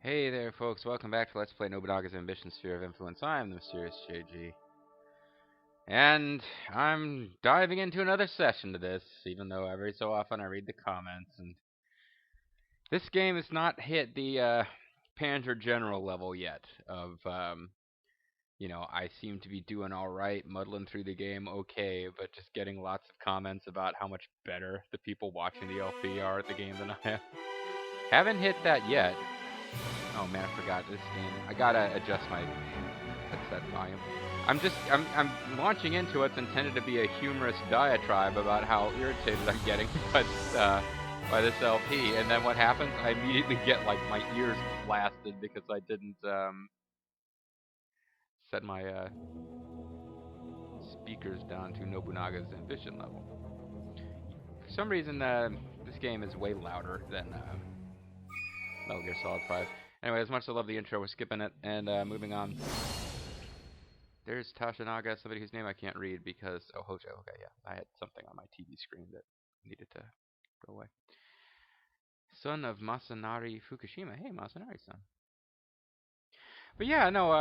Hey there, folks. Welcome back to Let's Play Nobunaga's Ambition Sphere of Influence. I'm the mysterious JG. And I'm diving into another session to this, even though every so often I read the comments. And this game has not hit the Panzer General level yet of, I seem to be doing alright, muddling through the game okay, but just getting lots of comments about how much better the people watching the LP are at the game than I am. Haven't hit that yet. Oh man, I forgot this game. I gotta adjust my headset volume. I'm launching into what's intended to be a humorous diatribe about how irritated I'm getting by this LP, and then what happens? I immediately get like my ears blasted because I didn't set my speakers down to Nobunaga's ambition level. For some reason, this game is way louder than Metal Gear Solid 5. Anyway, as much as I love the intro, we're skipping it and moving on. There's Nobunaga, somebody whose name I can't read because... Oh, Hojo. Okay, yeah. I had something on my TV screen that needed to go away. Son of Masanari Fukushima. Hey, Masanari-san. But yeah, no,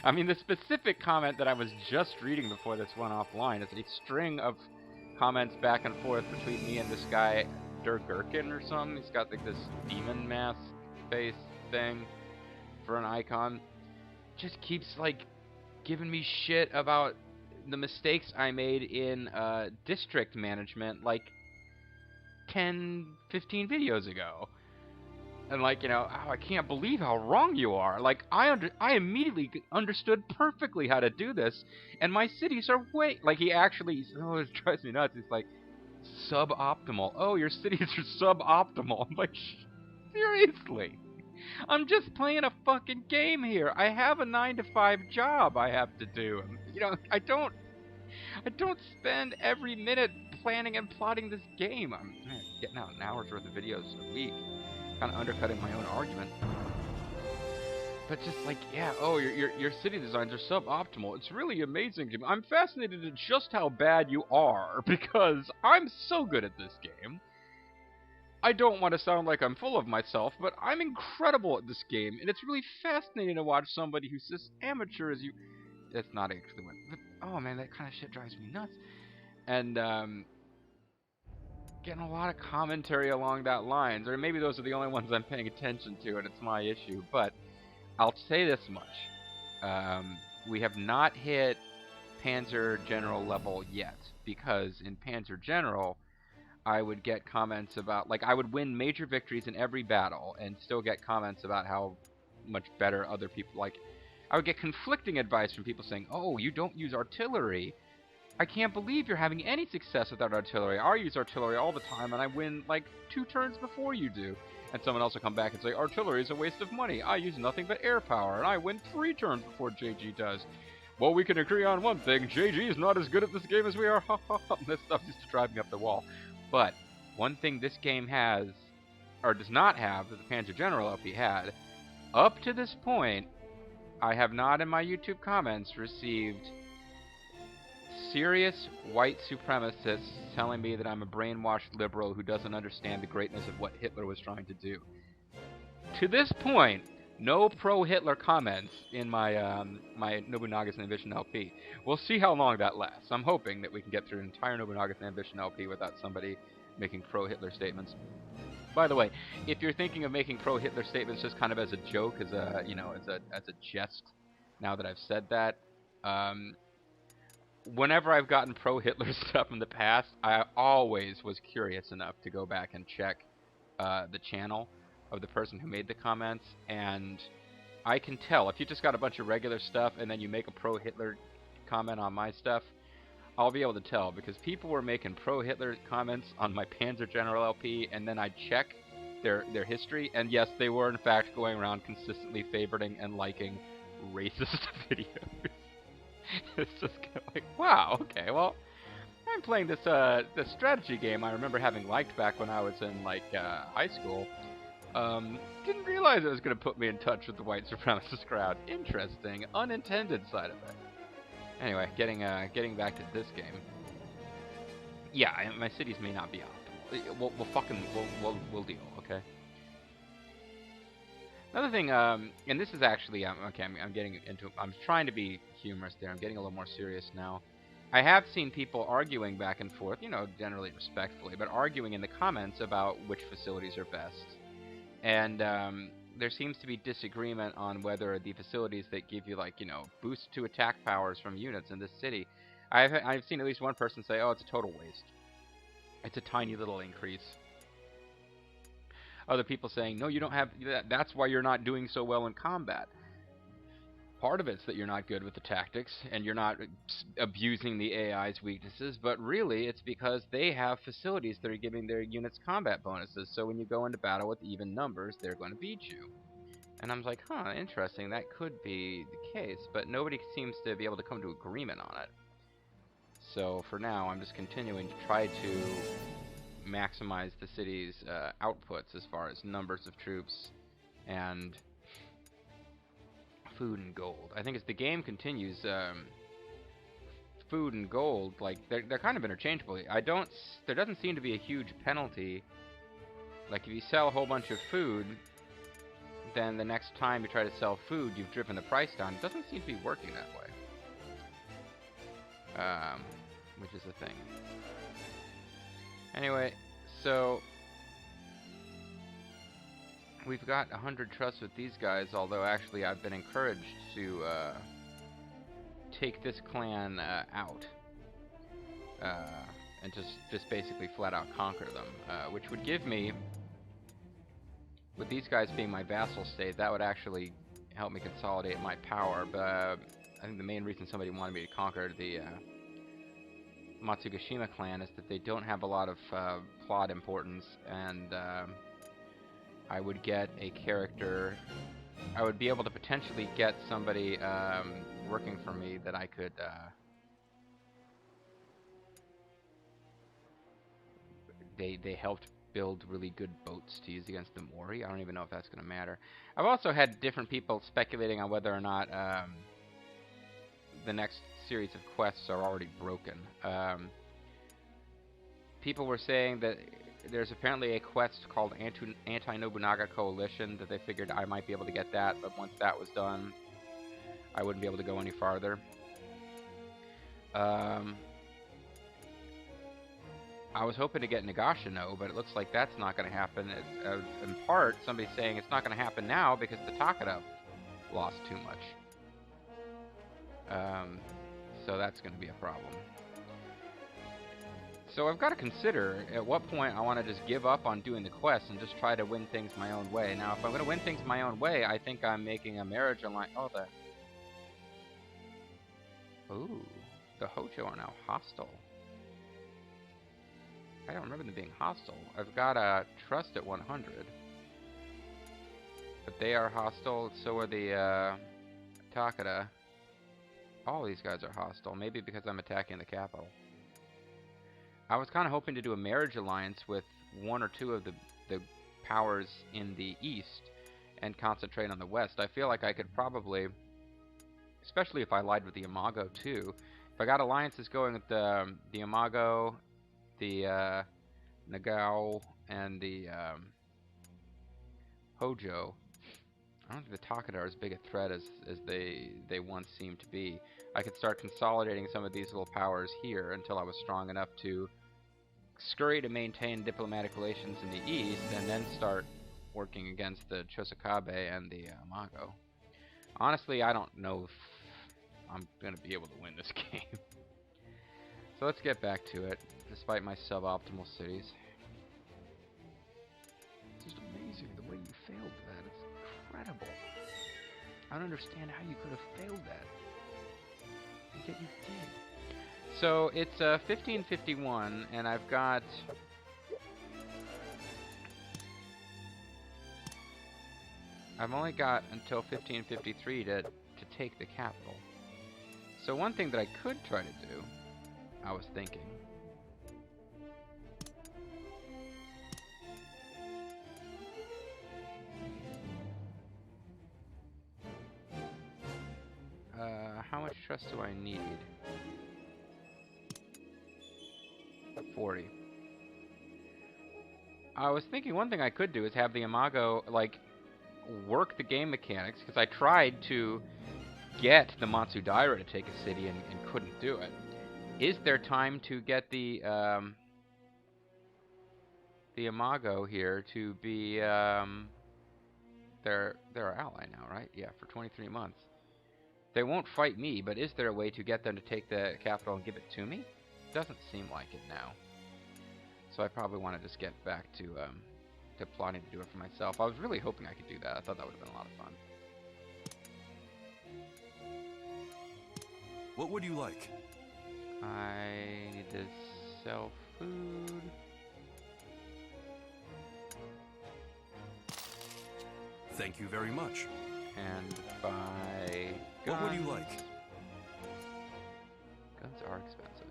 I mean, the specific comment that I was just reading before this went offline is a string of comments back and forth between me and this guy, Der Gherkin or something. He's got like this demon mask face thing for an icon. Just keeps like giving me shit about the mistakes I made in district management like 10, 15 videos ago. And like, oh, I can't believe how wrong you are. Like, I immediately understood perfectly how to do this, and my cities are like, oh, it drives me nuts. He's like, suboptimal. Oh, your cities are suboptimal. I'm like, seriously? I'm just playing a fucking game here. I have a 9-to-5 job I have to do. I don't spend every minute planning and plotting this game. I'm getting out an hour's worth of videos a week, kind of undercutting my own argument. But just like, yeah, oh, your city designs are suboptimal. It's really amazing to me. I'm fascinated at just how bad you are because I'm so good at this game. I don't want to sound like I'm full of myself, but I'm incredible at this game, and it's really fascinating to watch somebody who's as amateur as you... That's not actually what... But, oh man, that kind of shit drives me nuts. And, getting a lot of commentary along that lines, or maybe those are the only ones I'm paying attention to, and it's my issue, but I'll say this much. We have not hit Panzer General level yet, because in Panzer General... I would get comments about, like, I would win major victories in every battle and still get comments about how much better other people, like, I would get conflicting advice from people saying, oh, you don't use artillery. I can't believe you're having any success without artillery. I use artillery all the time and I win, like, 2 turns before you do. And someone else will come back and say, artillery is a waste of money. I use nothing but air power and I win 3 turns before JG does. Well, we can agree on one thing. JG is not as good at this game as we are. This stuff used to drive me up the wall. But one thing this game has, or does not have, that the Panzer General LP had, up to this point, I have not in my YouTube comments received serious white supremacists telling me that I'm a brainwashed liberal who doesn't understand the greatness of what Hitler was trying to do. To this point, no pro-Hitler comments in my my Nobunaga's Ambition LP. We'll see how long that lasts. I'm hoping that we can get through an entire Nobunaga's Ambition LP without somebody making pro-Hitler statements. By the way, if you're thinking of making pro-Hitler statements just kind of as a joke, as a as a jest, now that I've said that, whenever I've gotten pro-Hitler stuff in the past, I always was curious enough to go back and check the channel of the person who made the comments, and I can tell if you just got a bunch of regular stuff and then you make a pro-Hitler comment on my stuff, I'll be able to tell, because people were making pro-Hitler comments on my Panzer General LP, and then I check their history, and yes, they were in fact going around consistently favoriting and liking racist videos. It's just kind of like, wow, okay, well, I'm playing this this strategy game I remember having liked back when I was in like high school. Didn't realize it was going to put me in touch with the white supremacist crowd. Interesting, unintended side effect. Anyway, getting back to this game. Yeah, my cities may not be optimal. We'll deal, okay? Another thing, and this is actually, okay, I'm getting into, I'm trying to be humorous there. I'm getting a little more serious now. I have seen people arguing back and forth, you know, generally respectfully, but arguing in the comments about which facilities are best. And there seems to be disagreement on whether the facilities that give you, like, you know, boost to attack powers from units in this city. I've seen at least one person say, oh, it's a total waste. It's a tiny little increase. Other people saying, no, you don't have that. That's why you're not doing so well in combat. Part of it's that you're not good with the tactics and you're not abusing the AI's weaknesses, but really it's because they have facilities that are giving their units combat bonuses. So when you go into battle with even numbers, they're going to beat you. And I'm like, huh, interesting. That could be the case, but nobody seems to be able to come to agreement on it. So for now, I'm just continuing to try to maximize the city's outputs as far as numbers of troops and food and gold. I think as the game continues, food and gold, like, they're kind of interchangeable. There doesn't seem to be a huge penalty. Like, if you sell a whole bunch of food, then the next time you try to sell food, you've driven the price down. It doesn't seem to be working that way. Which is the thing. Anyway, so we've got 100 trust with these guys, although actually I've been encouraged to take this clan out and just basically flat out conquer them, which would give me, with these guys being my vassal state, that would actually help me consolidate my power. But I think the main reason somebody wanted me to conquer the Matsugashima clan is that they don't have a lot of plot importance, and I would get a character. I would be able to potentially get somebody working for me that I could they helped build really good boats to use against the Mori. I don't even know if that's going to matter. I've also had different people speculating on whether or not the next series of quests are already broken. People were saying that there's apparently a quest called Anti-Nobunaga Coalition that they figured I might be able to get that, but once that was done, I wouldn't be able to go any farther. I was hoping to get Nagashino, but it looks like that's not going to happen. In part, somebody's saying it's not going to happen now because the Takeda lost too much. So that's going to be a problem. So I've got to consider at what point I want to just give up on doing the quest and just try to win things my own way. Now, if I'm going to win things my own way, I think I'm making a marriage alliance. Oh, ooh, the Hojo are now hostile. I don't remember them being hostile. I've got a trust at 100. But they are hostile, so are the Takeda. All these guys are hostile, maybe because I'm attacking the capital. I was kind of hoping to do a marriage alliance with one or two of the powers in the east and concentrate on the west. I feel like I could probably, especially if I allied with the Amago too, if I got alliances going with the Amago, the Nagao, and the Hojo, I don't think the Takeda are as big a threat as they once seemed to be. I could start consolidating some of these little powers here until I was strong enough to scurry to maintain diplomatic relations in the east, and then start working against the Chosokabe and the Amago. Honestly, I don't know if I'm going to be able to win this game. So let's get back to it, despite my suboptimal cities. It's just amazing the way you failed that. It's incredible. I don't understand how you could have failed that. And yet you did. So it's 1551, and I've got... I've only got until 1553 to take the capital. So one thing that I could try to do, I was thinking, how much trust do I need? 40. I was thinking one thing I could do is have the Amago, like, work the game mechanics, because I tried to get the Matsudaira to take a city and couldn't do it. Is there time to get the Amago here to be they're our ally now, right? Yeah, for 23 months. They won't fight me, but is there a way to get them to take the capital and give it to me? Doesn't seem like it now. So I probably want to just get back to plotting to do it for myself. I was really hoping I could do that. I thought that would have been a lot of fun. What would you like? I need to sell food. Thank you very much. And buy guns. What would you like? Guns are expensive.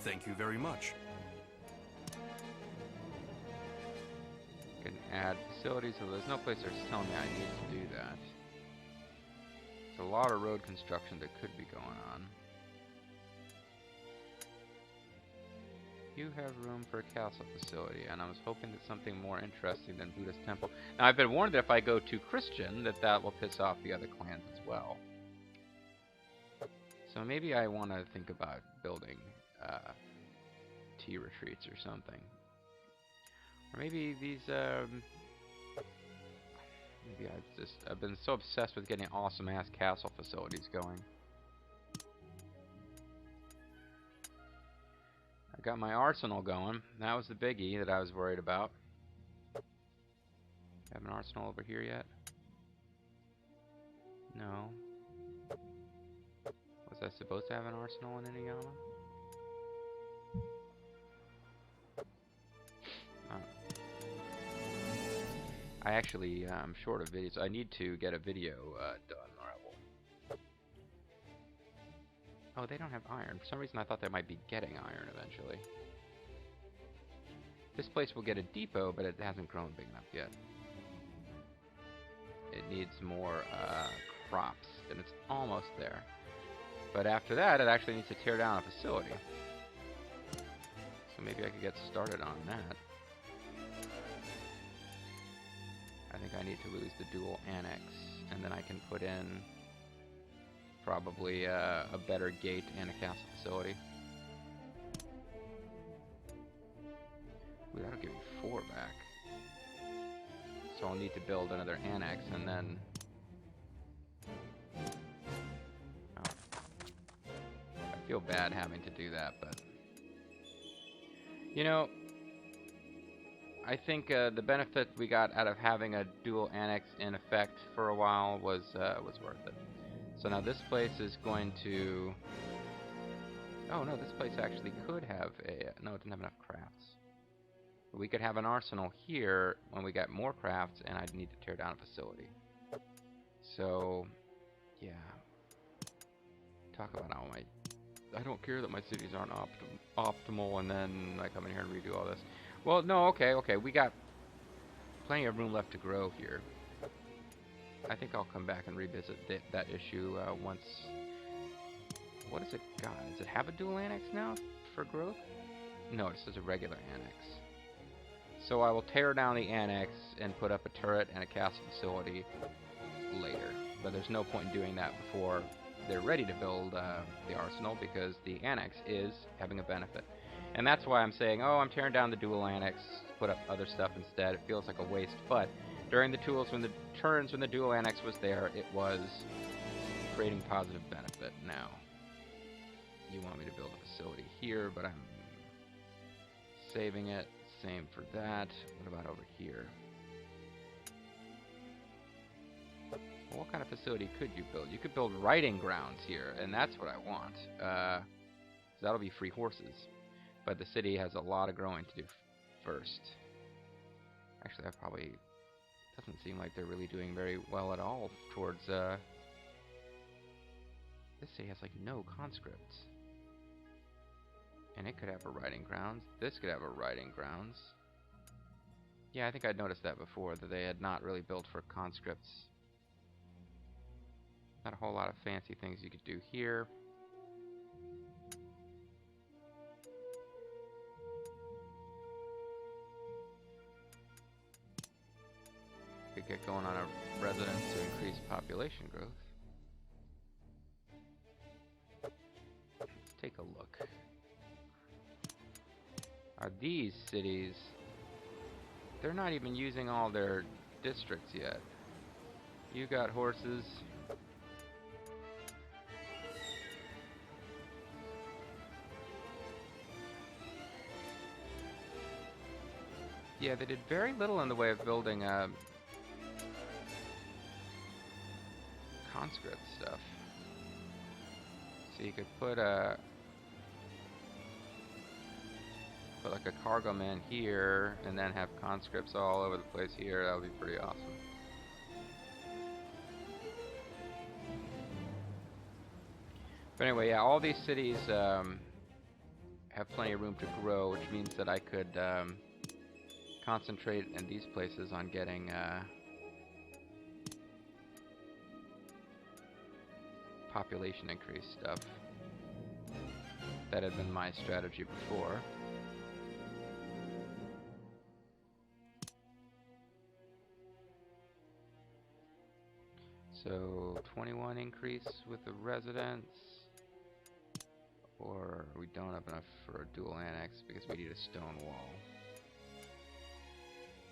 Thank you very much. Can add facilities, so there's no place that's telling me I need to do that. There's a lot of road construction that could be going on. You have room for a castle facility, and I was hoping that something more interesting than Buddhist temple. Now, I've been warned that if I go too Christian, that will piss off the other clans as well. So maybe I want to think about building tea retreats or something. Or maybe these, maybe I've been so obsessed with getting awesome-ass castle facilities going. I got my arsenal going. That was the biggie that I was worried about. Have an arsenal over here yet? No. Was I supposed to have an arsenal in Inuyama? I actually am short of videos. I need to get a video done, or I will. Oh, they don't have iron. For some reason I thought they might be getting iron eventually. This place will get a depot, but it hasn't grown big enough yet. It needs more crops, and it's almost there. But after that, it actually needs to tear down a facility. So maybe I could get started on that. I think I need to lose the dual annex, and then I can put in probably a better gate and a castle facility. Ooh, that'll give me 4 back. So I'll need to build another annex, and then... Oh. I feel bad having to do that, but... You know, I think the benefit we got out of having a dual annex in effect for a while was worth it. So now this place is going to... Oh no, this place actually could have a... No, it didn't have enough crafts. But we could have an arsenal here when we got more crafts, and I'd need to tear down a facility. So, yeah. Talk about how I don't care that my cities aren't optimal, and then I come in here and redo all this. Well, no, okay, we got plenty of room left to grow here. I think I'll come back and revisit that issue once... What does it got? Does it have a dual annex now for growth? No, it says a regular annex. So I will tear down the annex and put up a turret and a castle facility later. But there's no point in doing that before they're ready to build the arsenal, because the annex is having a benefit. And that's why I'm saying, oh, I'm tearing down the dual annex, put up other stuff instead. It feels like a waste, but during the when the dual annex was there, it was creating positive benefit. Now, you want me to build a facility here, but I'm saving it. Same for that. What about over here? Well, what kind of facility could you build? You could build riding grounds here, and that's what I want. So that'll be free horses. But the city has a lot of growing to do first. Actually, that probably doesn't seem like they're really doing very well at all towards... This city has like no conscripts. And it could have a riding grounds. This could have a riding grounds. Yeah, I think I'd noticed that before, that they had not really built for conscripts. Not a whole lot of fancy things you could do here. could get going on a residence to increase population growth. Let's take a look. Are these cities... They're not even using all their districts yet. You got horses. Yeah, they did very little in the way of building conscript stuff. So you could put like a cargo man here, and then have conscripts all over the place here. That would be pretty awesome. But anyway, yeah, all these cities have plenty of room to grow, which means that I could concentrate in these places on getting population increase stuff. That had been my strategy before. So 21 increase with the residents, or we don't have enough for a dual annex because we need a stone wall.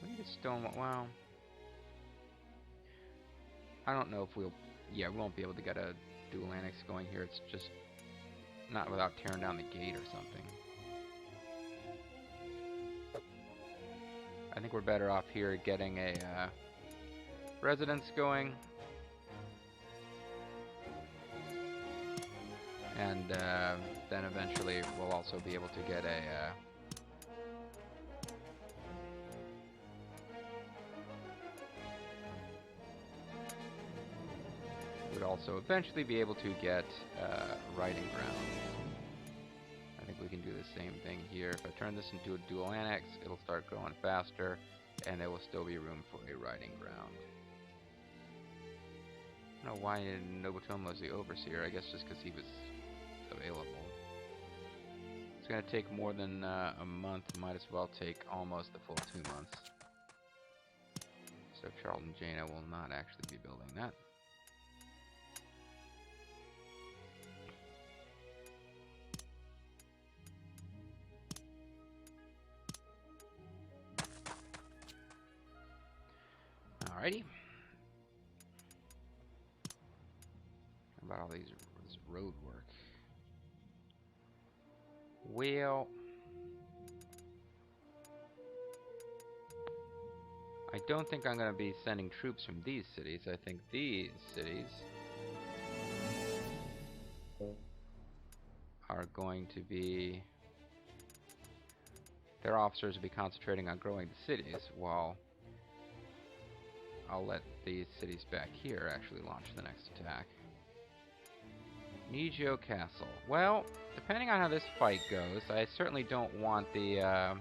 We need a stone wall. Well, I don't know if we'll. Yeah, we won't be able to get a dual annex going here. It's just not without tearing down the gate or something. I think we're better off here getting a residence going. And then eventually we'll also be able to get a would also eventually be able to get riding ground. I think we can do the same thing here. If I turn this into a dual annex, it'll start growing faster, and there will still be room for a riding ground. I don't know why Nobunaga was the overseer. I guess just because he was available. It's going to take more than a month. Might as well take almost the full 2 months. So Charlton Jaina will not actually be building that. Alrighty. How about all this road work? Well, I don't think I'm going to be sending troops from these cities. I think these cities are going to be... Their officers will be concentrating on growing the cities, while I'll let these cities back here actually launch the next attack. Nijio Castle. Well, depending on how this fight goes, I certainly don't want the I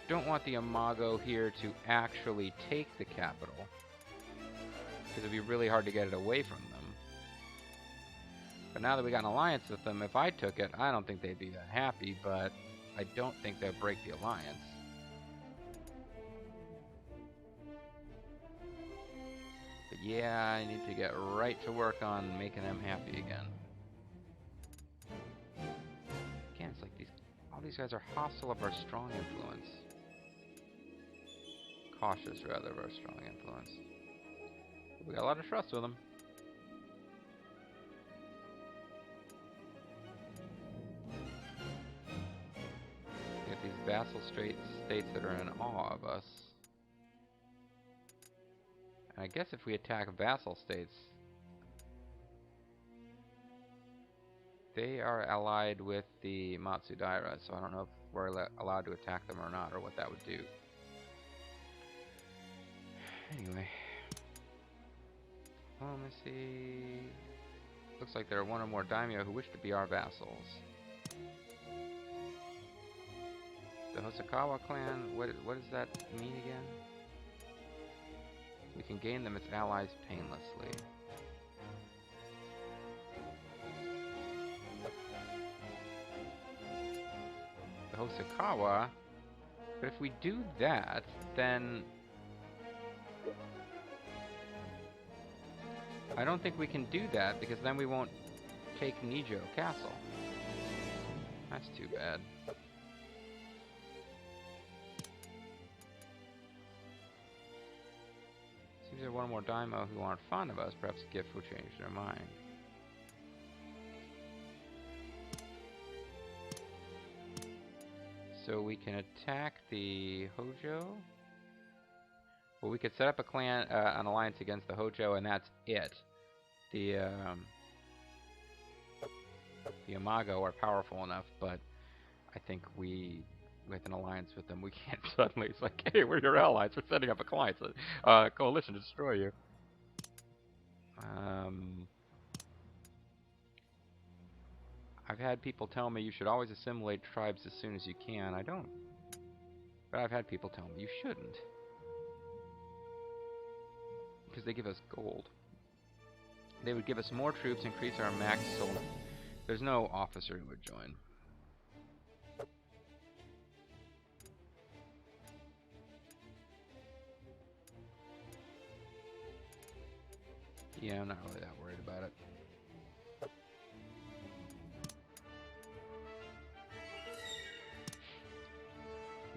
don't want the Amago here to actually take the capital, because it'd be really hard to get it away from them. But now that we got an alliance with them, if I took it, I don't think they'd be that happy, but I don't think they'll break the alliance. But yeah, I need to get right to work on making them happy again. Again, it's like all these guys are hostile of our strong influence. Cautious, rather, of our strong influence. But we got a lot of trust with them. We got these vassal states that are in awe of us. I guess if we attack vassal states, they are allied with the Matsudaira, so I don't know if we're allowed to attack them or not, or what that would do. Anyway. Diplomacy. Looks like there are one or more daimyo who wish to be our vassals. The Hosokawa clan, what does that mean again? We can gain them as allies painlessly. The Hosokawa But if we do that, then I don't think we can do that, because then we won't take Nijo Castle. That's too bad. Seems there one more daimyo who aren't fond of us. Perhaps a gift will change their mind. So we can attack the Hojo. Well, we could set up a clan, an alliance against the Hojo, and that's it. The Amago are powerful enough, but I think with an alliance with them, we can't suddenly. It's like, hey, we're your allies. We're setting up a coalition to destroy you. I've had people tell me you should always assimilate tribes as soon as you can. I don't. But I've had people tell me you shouldn't. Because they give us gold. They would give us more troops, increase our max soul. There's no officer who would join. Yeah, I'm not really that worried about it.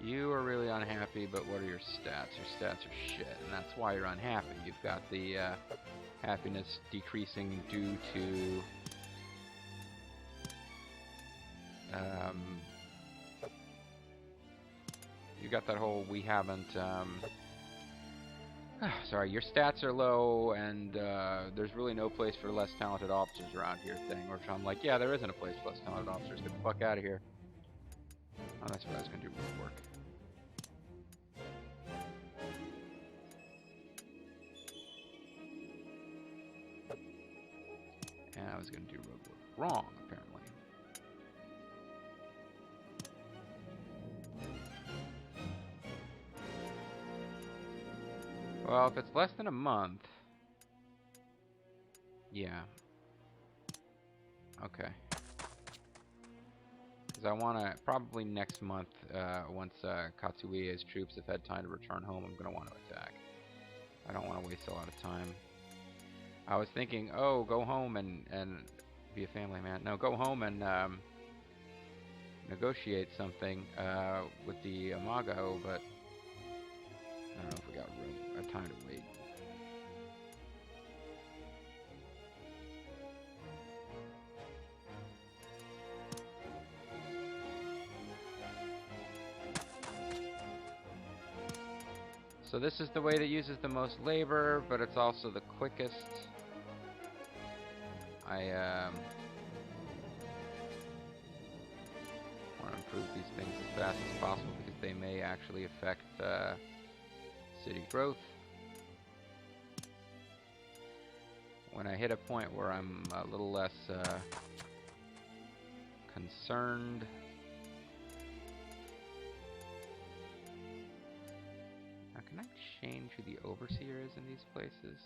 You are really unhappy, but what are your stats? Your stats are shit, and that's why you're unhappy. You've got the happiness decreasing due to you got that whole we haven't sorry, your stats are low, and there's really no place for less talented officers around here thing, which I'm like, yeah, there isn't a place for less talented officers. Get the fuck out of here. Oh, that's what I was going to do with work. And I was going to do road work wrong, apparently. Well, if it's less than a month... Yeah. Okay. Because I want to, probably next month, once Katsuie's troops have had time to return home, I'm going to want to attack. I don't want to waste a lot of time. I was thinking, oh, go home and be a family man. No, go home and negotiate something with the Amago, but I don't know if we got room or time to wait. So this is the way that uses the most labor, but it's also the quickest. I want to improve these things as fast as possible because they may actually affect city growth. When I hit a point where I'm a little less concerned, now can I change who the overseer is in these places?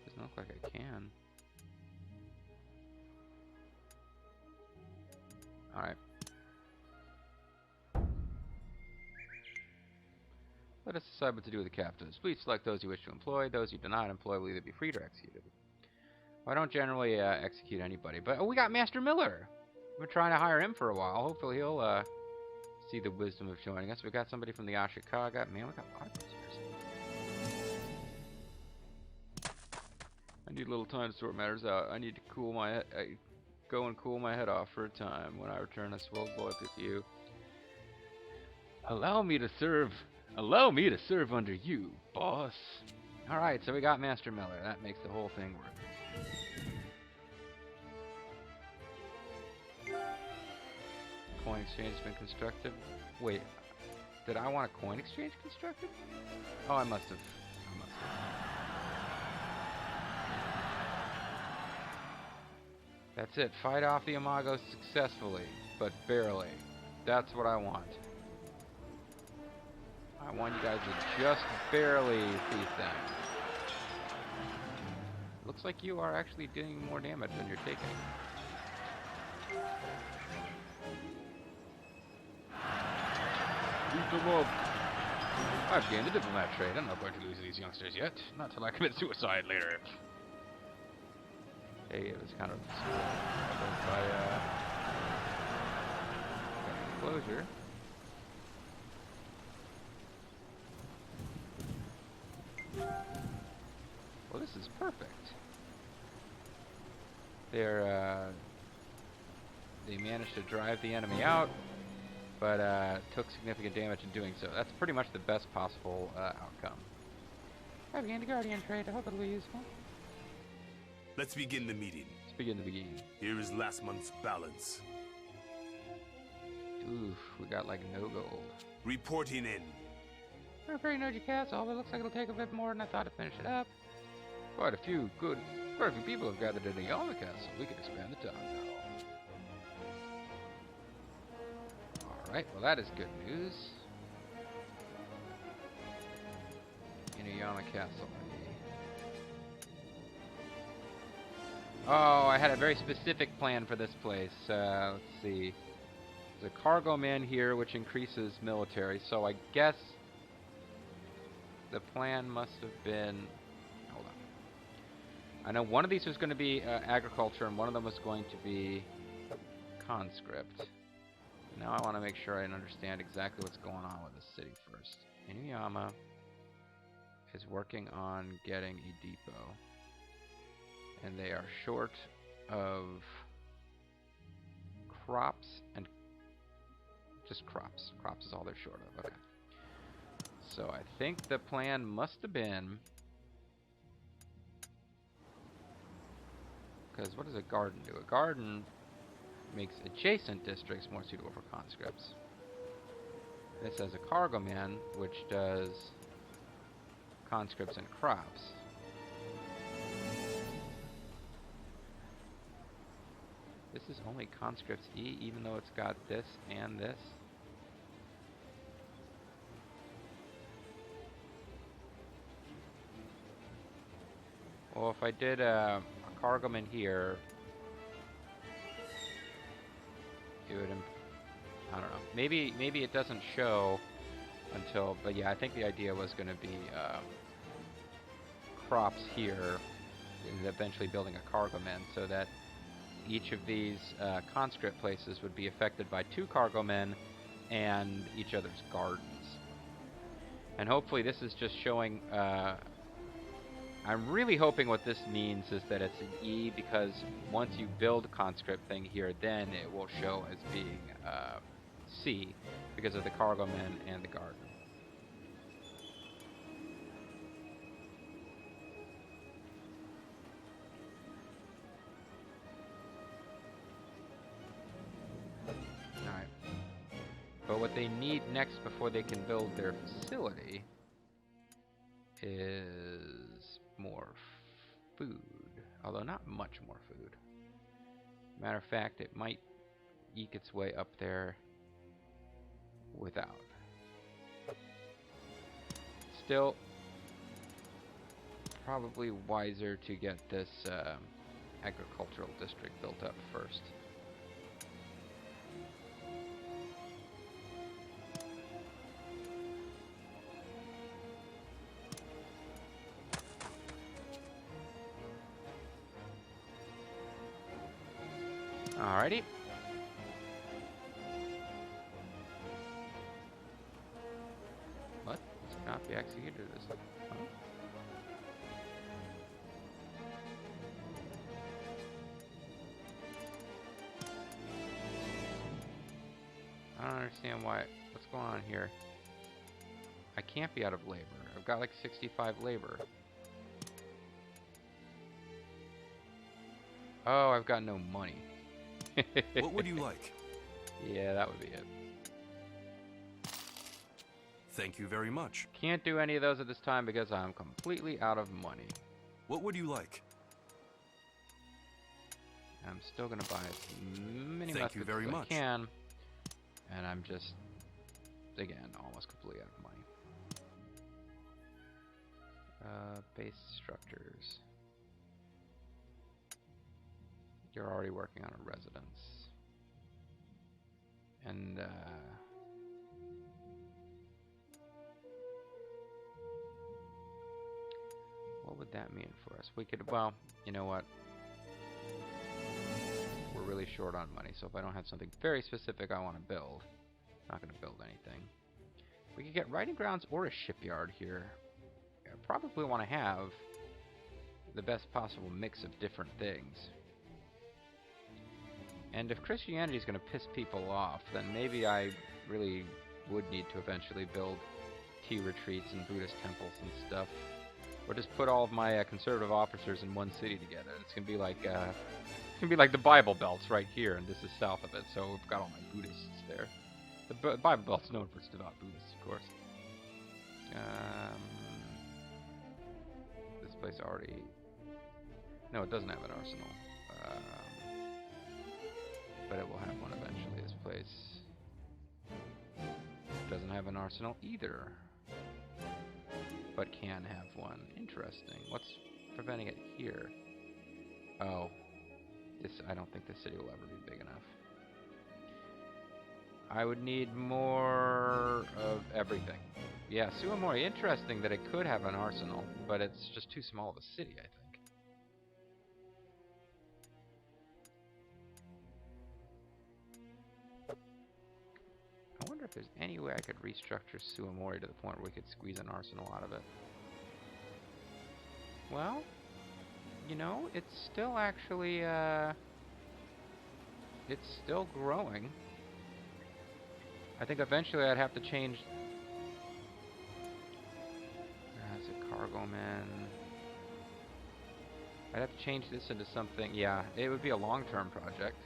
Doesn't look like I can. Alright. Let us decide what to do with the captives. Please select those you wish to employ. Those you do not employ will either be freed or executed. Well, I don't generally execute anybody, but oh, we got Master Miller. We've been trying to hire him for a while. Hopefully he'll see the wisdom of joining us. We got somebody from the Ashikaga. Man, we got a lot of prisoners. I need a little time to sort matters out. I need to cool my go and cool my head off for a time. When I return, I will look with you. Allow me to serve under you, boss. Alright, so we got Master Miller. That makes the whole thing work. Coin exchange has been constructed. Wait, did I want a coin exchange constructed? Oh, I must have. That's it. Fight off the Amago successfully, but barely. That's what I want. I want you guys to just barely defeat them. looks like you are actually doing more damage than you're taking. I've gained the diplomat trade. I'm not going to lose these youngsters yet. Not till I commit suicide later. Hey, it was kind of by closure. Well, this is perfect. They managed to drive the enemy out, but took significant damage in doing so. That's pretty much the best possible outcome. I've gained a Guardian trade. I hope it'll be useful. Let's begin the meeting. Let's begin the beginning. Here is last month's balance. Oof, we got like no gold. Reporting in. We're repairing Noji Castle, but it looks like it'll take a bit more than I thought to finish it up. Quite a few people have gathered in the Yama Castle. We can expand the town now. Alright, well that is good news. Inuyama Castle. Oh, I had a very specific plan for this place. Let's see. There's a cargo man here, which increases military, so I guess the plan must have been... Hold on. I know one of these was going to be agriculture, and one of them was going to be conscript. Now I want to make sure I understand exactly what's going on with the city first. Inuyama is working on getting a depot. And they are short of crops and just crops. Crops is all they're short of. Okay. So I think the plan must have been, because what does a garden do? A garden makes adjacent districts more suitable for conscripts. This has a cargo man, which does conscripts and crops. This is only conscripts E, even though it's got this and this. Well, if I did a cargoman here, it would, I don't know. Maybe it doesn't show until, but yeah, I think the idea was going to be crops here, and eventually building a cargoman so that each of these conscript places would be affected by 2 cargo men and each other's gardens. And hopefully this is just showing, I'm really hoping what this means is that it's an E, because once you build a conscript thing here, then it will show as being C, because of the cargo men and the garden. But what they need next before they can build their facility is more food. Although not much more food. Matter of fact, it might eke its way up there without. Still, probably wiser to get this agricultural district built up first. Alrighty. What? This cannot be executed as huh? I don't understand why. What's going on here? I can't be out of labor. I've got like 65 labor. Oh, I've got no money. What would you like? Yeah, that would be it. Thank you very much. Can't do any of those at this time because I'm completely out of money. What would you like? I'm still going to buy as many Thank muskets you very as much. I can. And I'm just, again, almost completely out of money. Base structures. You're already working on a residence. And, what would that mean for us? We could, well, you know what? We're really short on money, so if I don't have something very specific I want to build, I'm not going to build anything. We could get riding grounds or a shipyard here. I probably want to have the best possible mix of different things. And if Christianity is going to piss people off, then maybe I really would need to eventually build tea retreats and Buddhist temples and stuff. Or just put all of my conservative officers in one city together. It's going to be like the Bible Belt's right here, and this is south of it, so we've got all my Buddhists there. The Bible Belt's known for its devout Buddhists, of course. This place already... No, it doesn't have an arsenal. But it will have one eventually. This place doesn't have an arsenal either, but can have one. Interesting. What's preventing it here? Oh, I don't think this city will ever be big enough. I would need more of everything. Yeah, Suamori, interesting that it could have an arsenal, but it's just too small of a city, I think. I wonder if there's any way I could restructure Suamori to the point where we could squeeze an arsenal out of it. Well, you know, it's still actually, it's still growing. I think eventually I'd have to change... As a cargo man... I'd have to change this into something... Yeah, it would be a long-term project.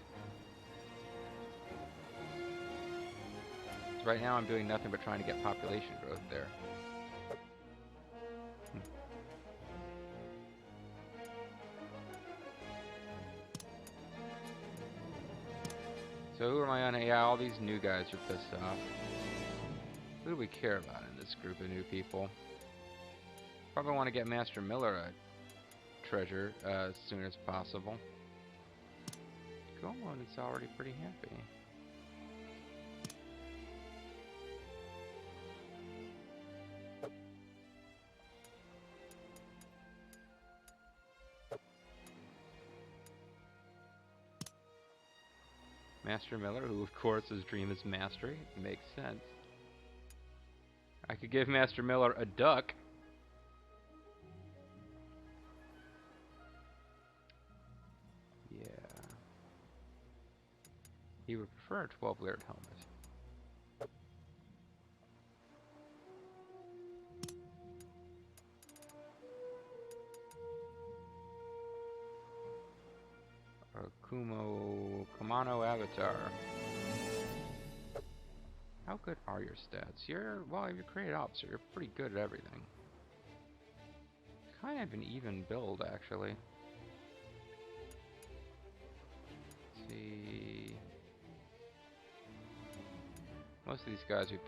Right now I'm doing nothing but trying to get population growth there. So who am I on? Yeah, all these new guys are pissed off. Who do we care about in this group of new people? Probably want to get Master Miller a treasure as soon as possible. Gomon is already pretty happy. Master Miller, who of course his dream is mastery, makes sense. I could give Master Miller a duck. Yeah. He would prefer a 12-layered helmet. Kumano Avatar. How good are your stats? Well, if you're creative officer, you're pretty good at everything. Kind of an even build, actually. Let's see. Most of these guys we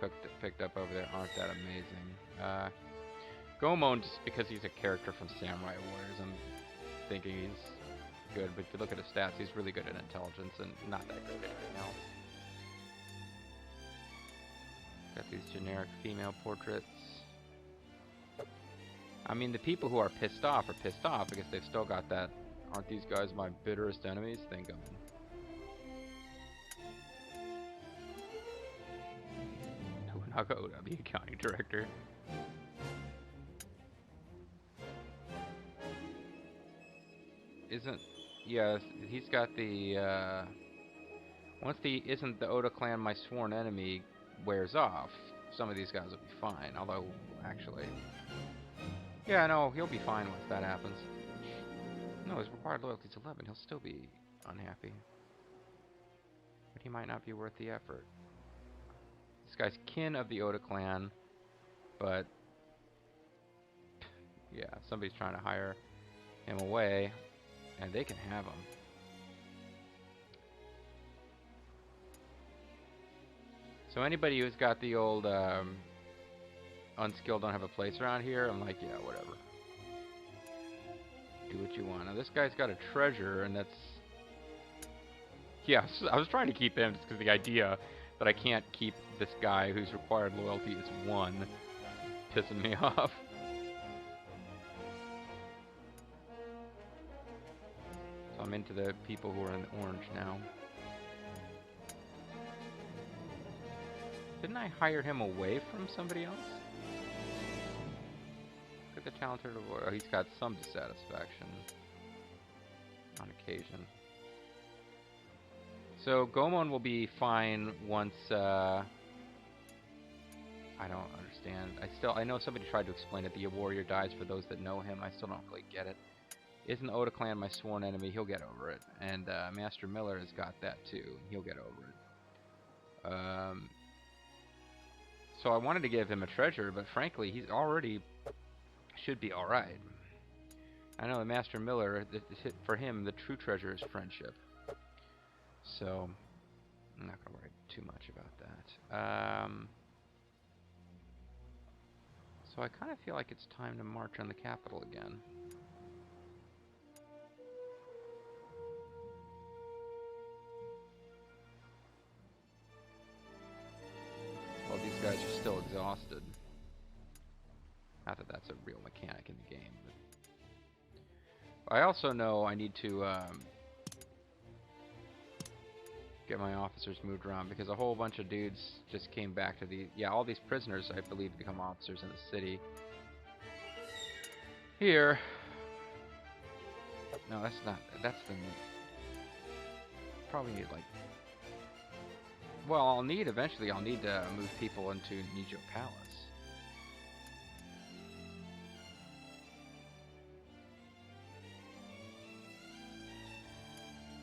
picked up over there aren't that amazing. Gomon, just because he's a character from Samurai Warriors, I'm thinking he's good, but if you look at his stats, he's really good at intelligence and not that good at anything else. Got these generic female portraits. I mean, the people who are pissed off because they've still got that, aren't these guys my bitterest enemies? Think of them. Nobunaga Oda, the accounting director. Yeah, he's got the, once the isn't the Oda clan my sworn enemy wears off, some of these guys will be fine, although, actually, yeah, no, he'll be fine once that happens. No, his required loyalty is 11, he'll still be unhappy. But he might not be worth the effort. This guy's kin of the Oda clan, but, yeah, somebody's trying to hire him away. And they can have them. So anybody who's got the old unskilled don't have a place around here, I'm like, yeah, whatever. Do what you want. Now this guy's got a treasure, and that's Yes, I was trying to keep him just because the idea that I can't keep this guy whose required loyalty is 1 pissing me off. So I'm into the people who are in orange now. Didn't I hire him away from somebody else? Look at the talented warrior. Oh, he's got some dissatisfaction on occasion. So Gomon will be fine once, I don't understand. I know somebody tried to explain it. The warrior dies for those that know him. I still don't really get it. Isn't Oda Clan my sworn enemy? He'll get over it. And Master Miller has got that too. He'll get over it. So I wanted to give him a treasure, but frankly, he's already should be alright. I know that Master Miller, for him, the true treasure is friendship. So, I'm not going to worry too much about that. So I kind of feel like it's time to march on the capital again. Well, these guys are still exhausted. Not that that's a real mechanic in the game. But I also know I need to get my officers moved around because a whole bunch of dudes just came back to the... Yeah, all these prisoners, I believe, become officers in the city. Here. No, that's not... That's the... Probably need, like... Well, eventually I'll need to move people into Nijo Palace.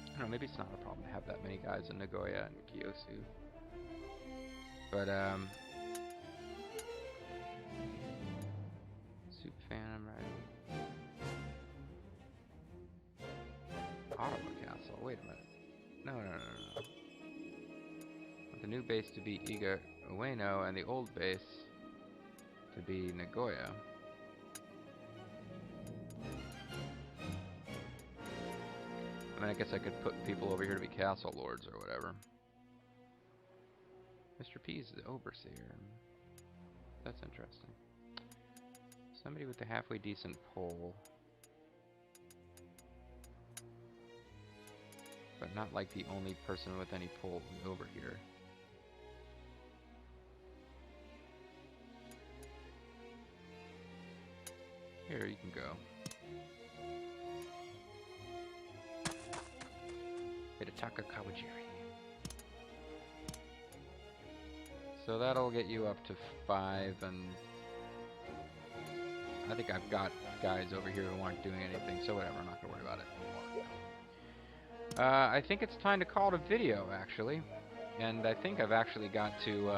I don't know, maybe it's not a problem to have that many guys in Nagoya and Kyosu. But, Soup Phantom, right? Ottawa Castle, wait a minute. No. The new base to be Iga Ueno and the old base to be Nagoya. I mean, I guess I could put people over here to be castle lords or whatever. Mr. P is the overseer. That's interesting. Somebody with a halfway decent pole. But not like the only person with any pole over here. Here, you can go. Hidetaka Kawajiri. So that'll get you up to 5, and I think I've got guys over here who aren't doing anything, so whatever, I'm not going to worry about it anymore. I think it's time to call it a video, actually. And I think I've actually got to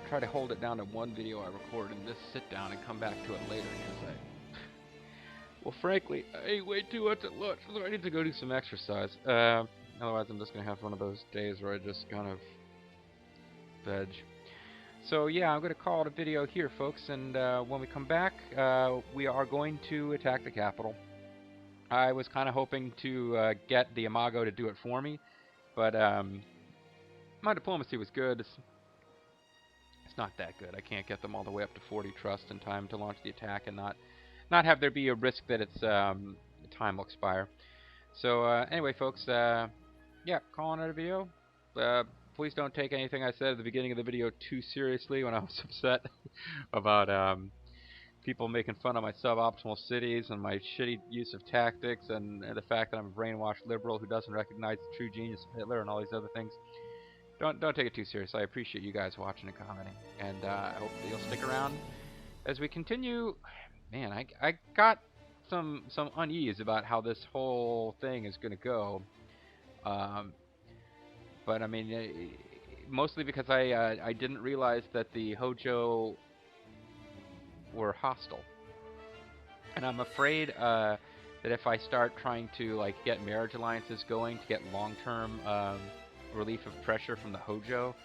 try to hold it down to 1 video I record and just sit down and come back to it later, because well, frankly, I ate way too much at lunch, so I need to go do some exercise. Otherwise, I'm just going to have one of those days where I just kind of veg. So, yeah, I'm going to call it a video here, folks, and when we come back, we are going to attack the capital. I was kind of hoping to get the Amago to do it for me, but my diplomacy was good. It's not that good. I can't get them all the way up to 40 trust in time to launch the attack and not have there be a risk that its time will expire. So anyway, folks, yeah, calling it a video. Please don't take anything I said at the beginning of the video too seriously when I was upset about people making fun of my suboptimal cities and my shitty use of tactics and the fact that I'm a brainwashed liberal who doesn't recognize the true genius of Hitler and all these other things. Don't take it too seriously. I appreciate you guys watching and commenting, and I hope that you'll stick around as we continue. Man, I got some unease about how this whole thing is going to go, but I mean, mostly because I didn't realize that the Hojo were hostile, and I'm afraid that if I start trying to like get marriage alliances going to get long-term relief of pressure from the Hojo,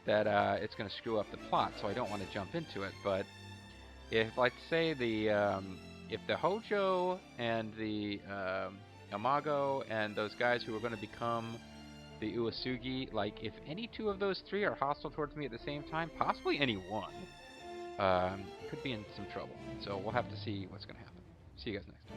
that it's going to screw up the plot. So I don't want to jump into it. But if, let's say, if the Hojo and the Amago and those guys who are going to become the Uesugi, like, if any two of those three are hostile towards me at the same time, possibly any one, could be in some trouble. So we'll have to see what's going to happen. See you guys next time.